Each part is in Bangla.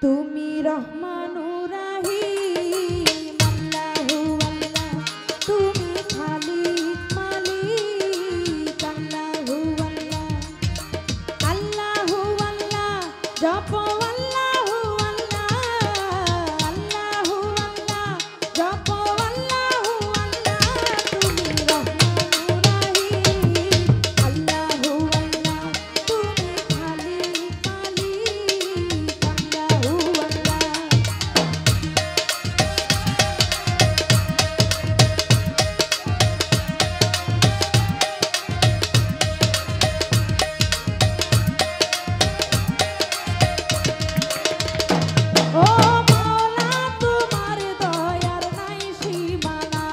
তুমি রহমানুর রহিম আল্লাহু আল্লাহ তুমি খালিক মালিক আল্লাহু আল্লাহ আল্লাহু আল্লাহ জপ আল্লাহু আল্লাহ আল্লাহু আল্লাহ জপ আল্লাহু আল্লাহ তুমি রহমানুর রহিম আল্লাহু আল্লাহ তুমি খালিক মালিক আল্লাহু আল্লাহ ও মাওলা তোমার দয়ার নাই সীমানা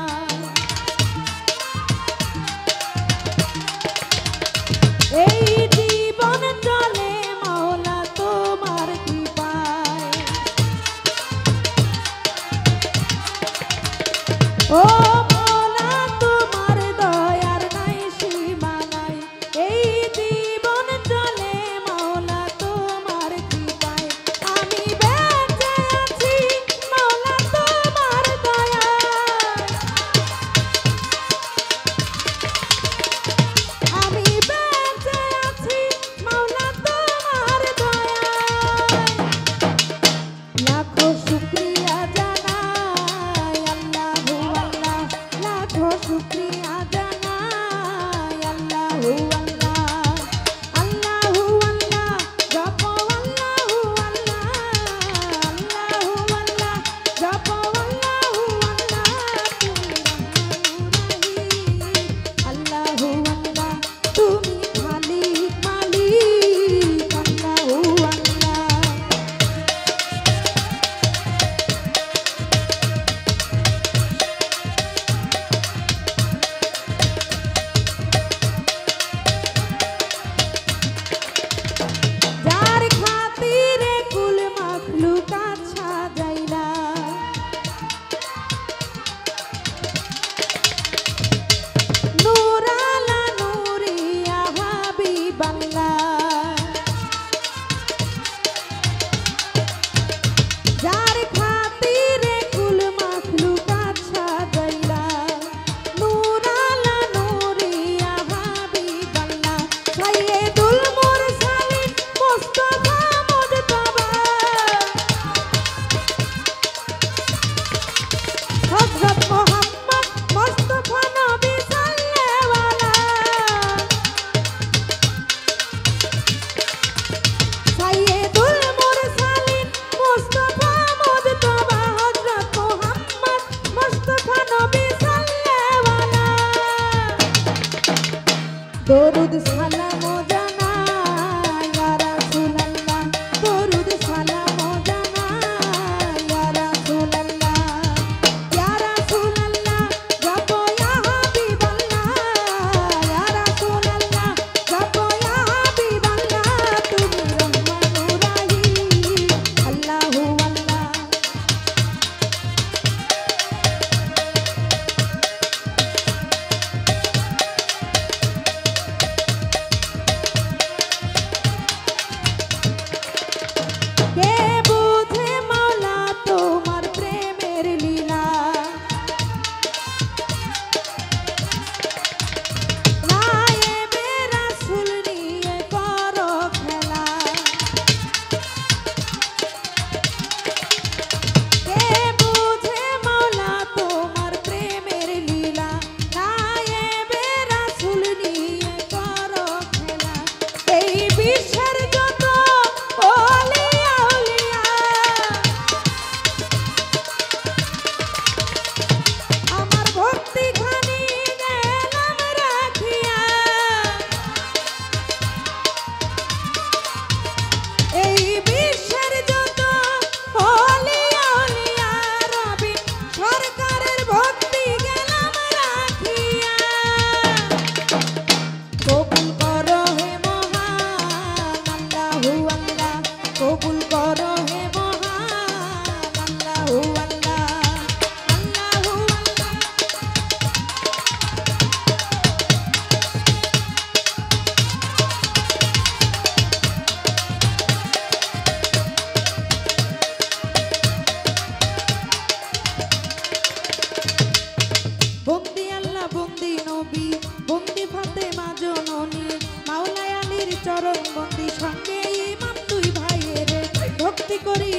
এই জীবন চলে মাওলা তোমার কৃপায় ও মাওলা তোমার দয়ার নাই সীমানায় এই জীবন চলে মাওলা তোমার কৃপায় আমি বেঁচে আছি মাওলা তোমার দয়ায় আমি বেঁচে আছি মাওলা তোমার দয়ায় লাখো শুকরিয়া জানাই আল্লাহু আল্লাহ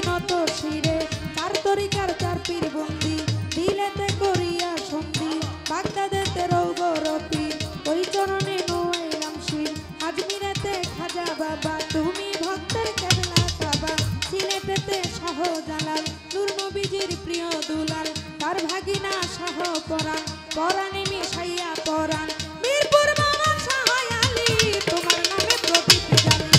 নত শিরে তার তরিকার চার পীর বন্দি দিলেতে করিয়া সন্ধি বাগদাদেতে রৌবরতি ওই চরণে নোয়াইলাম শির আজমিরেতে খাজা বাবা তুমি ভক্তের কেবলা কাবা সিলেটেতে শাহজালাল নূর নবীজির প্রিয় দুলাল তার ভাগিনা শাহ পরাণ পরাণে মিশাইয়া পরাণ মিরপুর বাবা শাহ আলী তোমার নামে প্রদীপ জ্বালি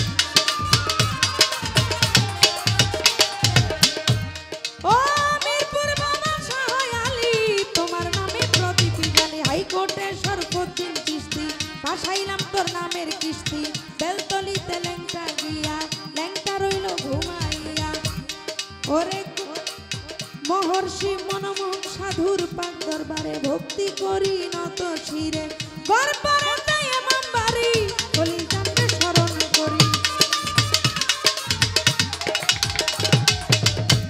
ও মিরপুর বাবা শাহ আলী তোমার নামে প্রদীপ জ্বালি হাইকোর্টে সর্বোচ্চিন কিস্তি ভাসাইলাম তোর নামের কিস্তি বেলতলিতে ল্যাংটা গিয়া ল্যাংটা রইল ঘুমাইয়া ওরে মহর্ষি মনমোহন সাধুর পাক দরবারে ভক্তি করি নত শিরে বরপরাতে এমাম বাড়ি খলিল চাঁদকে স্মরণ করি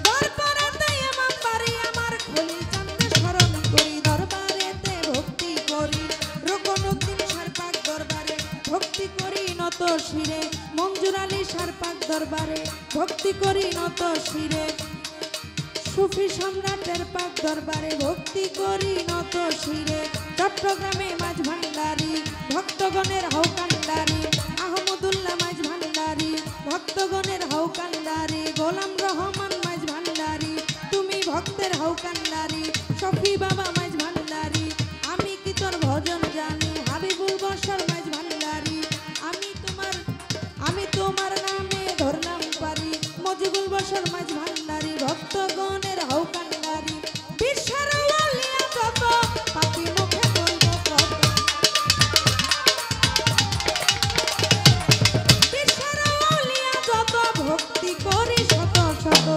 বরপরাতে এমাম বাড়ি আমার খলিল চাঁদকে স্মরণ করি দরবারেতে ভক্তি করি রুকনুদ্দিন শাহর পাক দরবারে ভক্তি করি নত শিরে মঞ্জুর আলী শাহর পাক দরবারে ভক্তি করি নত শিরে সুফি সম্রাটের পাক দরবারে ভক্তি করি নত শিরে চট্টগ্রামে মাঝ ভান্ডারী ভক্তগণের হৌকান্ডারী আহমদুল্লাহ মাঝ ভান্ডারী ভক্তগণের হৌকান্ডারী গোলাম রহমান মাঝ ভান্ডারী তুমি ভক্তের হৌকান্ডারী শফি বাবা মাঝ ভান্ডারী আমি কি তোর ভজন জানি হাবিবুল বশর মাঝ ভান্ডারী আমি তোমার নামে ধরলাম পারি মজিবুল বশর মাঝ ভান্ডারী ভক্তগণের হৌকান্ডারী বিশ্বের ওয়ালিয়া যত পাখি মুখে বলবো কত বিশ্বের ওয়ালিয়া যত ভক্তি করি শত শত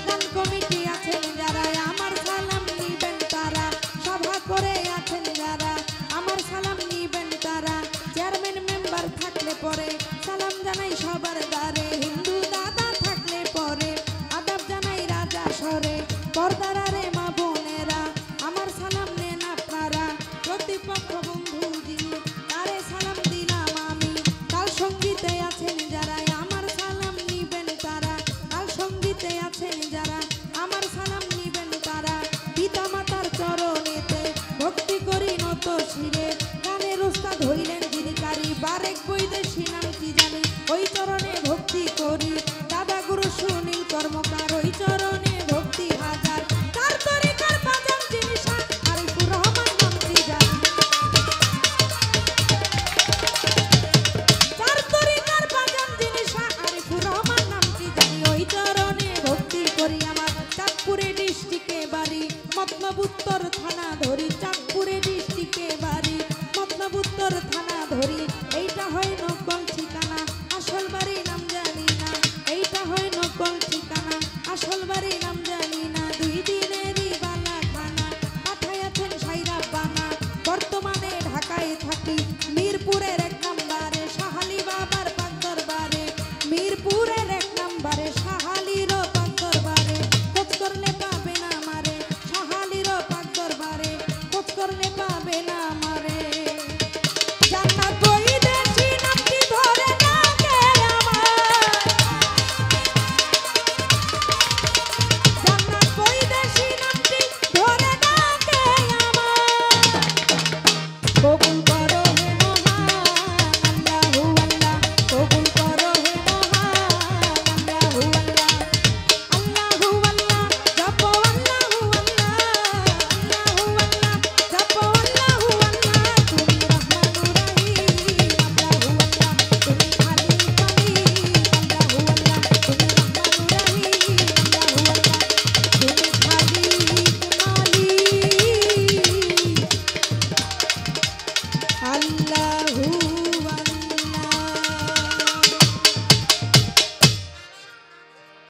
গান কমিটি আছেন যারা আমার সালাম নিবেন তারা সভা করে আছেন যারা আমার সালাম নিবেন তারা চেয়ারম্যান মেম্বার থাকলে পরে সালাম জানাই সবার দ্বারে হিন্দু দাদা থাকলে পরে আদাব জানাই রাজা সরে পর্দারে মা বোনেরা আমার সালাম নেন আপনারা প্রতিপক্ষ বন্ধু যিনি তারে সালাম দিলাম আমি কাল সঙ্গীতে আছেন যারা আমার সালাম নিবেন তারা কাল সঙ্গীতে আছেন যারা আমার সালাম নিবেন তারা পিতা মাতার চরণেতে ভক্তি করি নত শিরে গানের উস্তাদ হইলেন যিনি কারি বারেক বৈদেশী নাম কি জানি ওই চরণে ভক্তি করি দাদা গুরু সুনীল কর্মকার ওই চরণে ভক্তি হাজার তার তরিকার বাজান জিনিস আরিফুর রহমান নাম কি জানি তার তরিকার বাজান জিনিস আরিফুর রহমান নাম কি জানি ওই চরণে ভক্তি করি আমার চাঁদপুরে ডিস্ট্রিক্টে বাড়ি মতলব উত্তর থানা